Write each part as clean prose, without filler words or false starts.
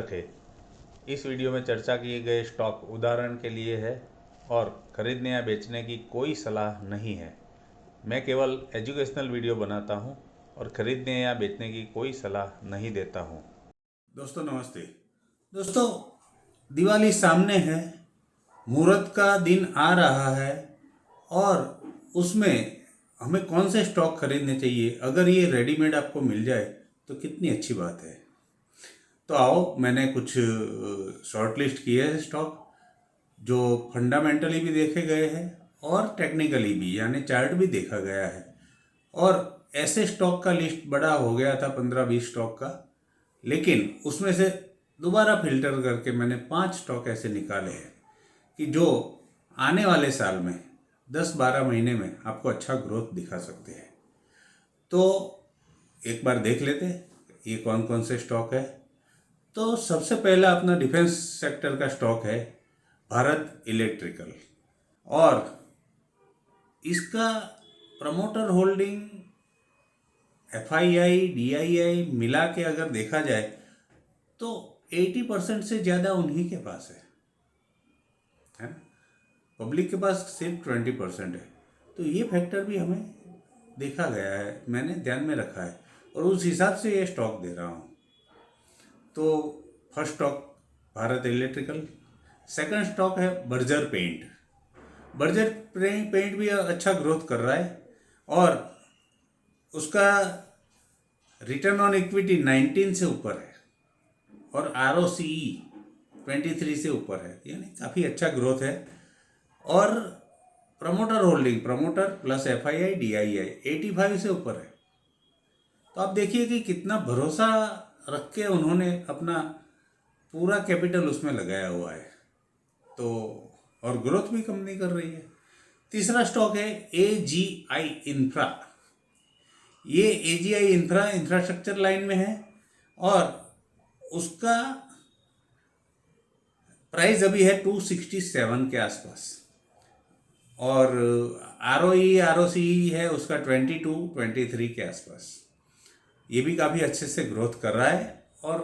आवश्यक है। इस वीडियो में चर्चा किए गए स्टॉक उदाहरण के लिए है और खरीदने या बेचने की कोई सलाह नहीं है। मैं केवल एजुकेशनल वीडियो बनाता हूं और खरीदने या बेचने की कोई सलाह नहीं देता हूं। दोस्तों नमस्ते। दोस्तों, दिवाली सामने है, मुहूर्त का दिन आ रहा है और उसमें हमें कौन से स्टॉक खरीदने चाहिए। अगर ये रेडीमेड आपको मिल जाए तो कितनी अच्छी बात है। तो आओ, मैंने कुछ शॉर्ट लिस्ट किए हैं स्टॉक जो फंडामेंटली भी देखे गए हैं और टेक्निकली भी, यानी चार्ट भी देखा गया है। और ऐसे स्टॉक का लिस्ट बड़ा हो गया था, 15-20 स्टॉक का, लेकिन उसमें से दोबारा फिल्टर करके मैंने 5 स्टॉक ऐसे निकाले हैं कि जो आने वाले साल में 10-12 महीने में आपको अच्छा ग्रोथ दिखा सकते हैं। तो एक बार देख लेते हैं ये कौन कौन से स्टॉक है। तो सबसे पहला अपना डिफेंस सेक्टर का स्टॉक है भारत इलेक्ट्रिकल, और इसका प्रमोटर होल्डिंग FII DII मिला के अगर देखा जाए तो 80% से ज़्यादा उन्हीं के पास है ना। पब्लिक के पास सिर्फ 20% है। तो ये फैक्टर भी हमें देखा गया है, मैंने ध्यान में रखा है और उस हिसाब से ये स्टॉक दे रहा हूँ। तो first stock Bharat electrical. Second stock है बर्जर पेंट। बर्जर पेंट भी अच्छा ग्रोथ कर रहा है और उसका रिटर्न ऑन इक्विटी 19 से ऊपर है और ROCE 23 से ऊपर है, यानी काफ़ी अच्छा ग्रोथ है। और promoter holding, promoter plus FII DII 85 से ऊपर है। तो आप देखिए कि कितना भरोसा रख के उन्होंने अपना पूरा कैपिटल उसमें लगाया हुआ है। तो और ग्रोथ भी कंपनी कर रही है। तीसरा स्टॉक है AGI इंफ्रा। ये AGI इंफ्रा इंफ्रास्ट्रक्चर लाइन में है और उसका प्राइस अभी है 267 के आसपास और ROCE है उसका 22-23 के आसपास। ये भी काफ़ी अच्छे से ग्रोथ कर रहा है और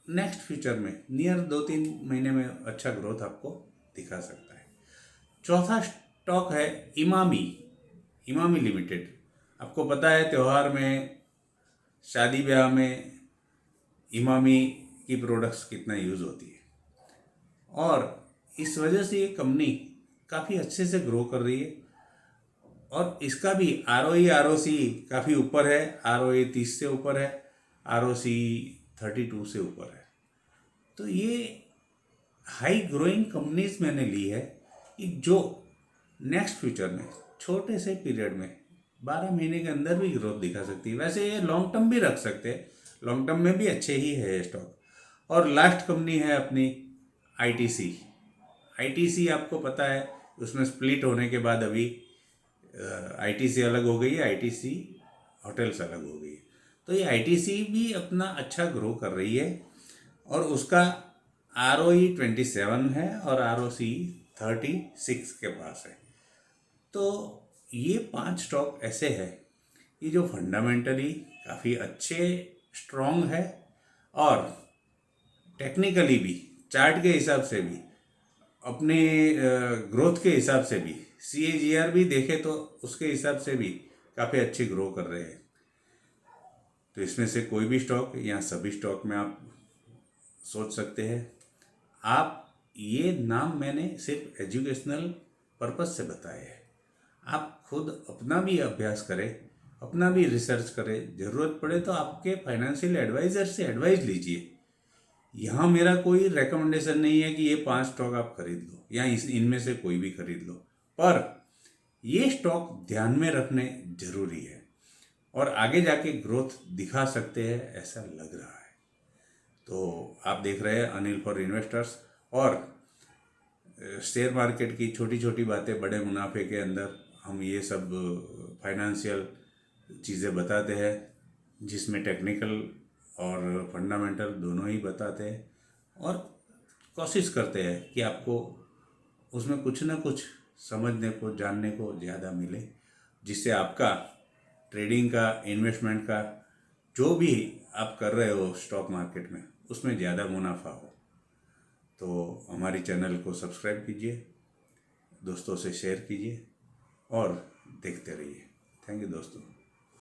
नेक्स्ट फ्यूचर में नियर 2-3 महीने में अच्छा ग्रोथ आपको दिखा सकता है। चौथा स्टॉक है इमामी लिमिटेड। आपको पता है त्यौहार में, शादी ब्याह में इमामी की प्रोडक्ट्स कितना यूज़ होती है और इस वजह से ये कंपनी काफ़ी अच्छे से ग्रो कर रही है और इसका भी ROCE काफ़ी ऊपर है। ROE 30 से ऊपर है, ROCE 32 से ऊपर है। तो ये हाई ग्रोइंग कंपनीज मैंने ली है कि जो नेक्स्ट फ्यूचर में छोटे से पीरियड में 12 महीने के अंदर भी ग्रोथ दिखा सकती है। वैसे ये लॉन्ग टर्म भी रख सकते हैं, लॉन्ग टर्म में भी अच्छे ही है ये स्टॉक। और लास्ट कंपनी है अपनी ITC आपको पता है, उसमें स्प्लिट होने के बाद अभी ITC अलग हो गई है, ITC होटल्स अलग हो गई है। तो ये ITC भी अपना अच्छा ग्रो कर रही है और उसका ROE 27 है और ROCE 36 के पास है। तो ये 5 स्टॉक ऐसे हैं कि जो फंडामेंटली काफ़ी अच्छे, स्ट्रॉन्ग है और टेक्निकली भी, चार्ट के हिसाब से भी, अपने ग्रोथ के हिसाब से भी, CAGR भी देखे तो उसके हिसाब से भी काफ़ी अच्छी ग्रो कर रहे हैं। तो इसमें से कोई भी स्टॉक या सभी स्टॉक में आप सोच सकते हैं। आप ये नाम मैंने सिर्फ एजुकेशनल पर्पस से बताए हैं। आप खुद अपना भी अभ्यास करें, अपना भी रिसर्च करें, ज़रूरत पड़े तो आपके फाइनेंशियल एडवाइज़र से एडवाइस लीजिए। यहाँ मेरा कोई रेकमेंडेशन नहीं है कि ये 5 स्टॉक आप खरीद लो या इनमें से कोई भी खरीद लो, पर ये स्टॉक ध्यान में रखने जरूरी है और आगे जाके ग्रोथ दिखा सकते हैं, ऐसा लग रहा है। तो आप देख रहे हैं अनिल फॉर इन्वेस्टर्स, और शेयर मार्केट की छोटी छोटी बातें बड़े मुनाफे के अंदर हम ये सब फाइनेंशियल चीज़ें बताते हैं, जिसमें टेक्निकल और फंडामेंटल दोनों ही बताते हैं और कोशिश करते हैं कि आपको उसमें कुछ ना कुछ समझने को, जानने को ज़्यादा मिले, जिससे आपका ट्रेडिंग का, इन्वेस्टमेंट का, जो भी आप कर रहे हो स्टॉक मार्केट में, उसमें ज़्यादा मुनाफा हो। तो हमारी चैनल को सब्सक्राइब कीजिए, दोस्तों से शेयर कीजिए और देखते रहिए। थैंक यू दोस्तों।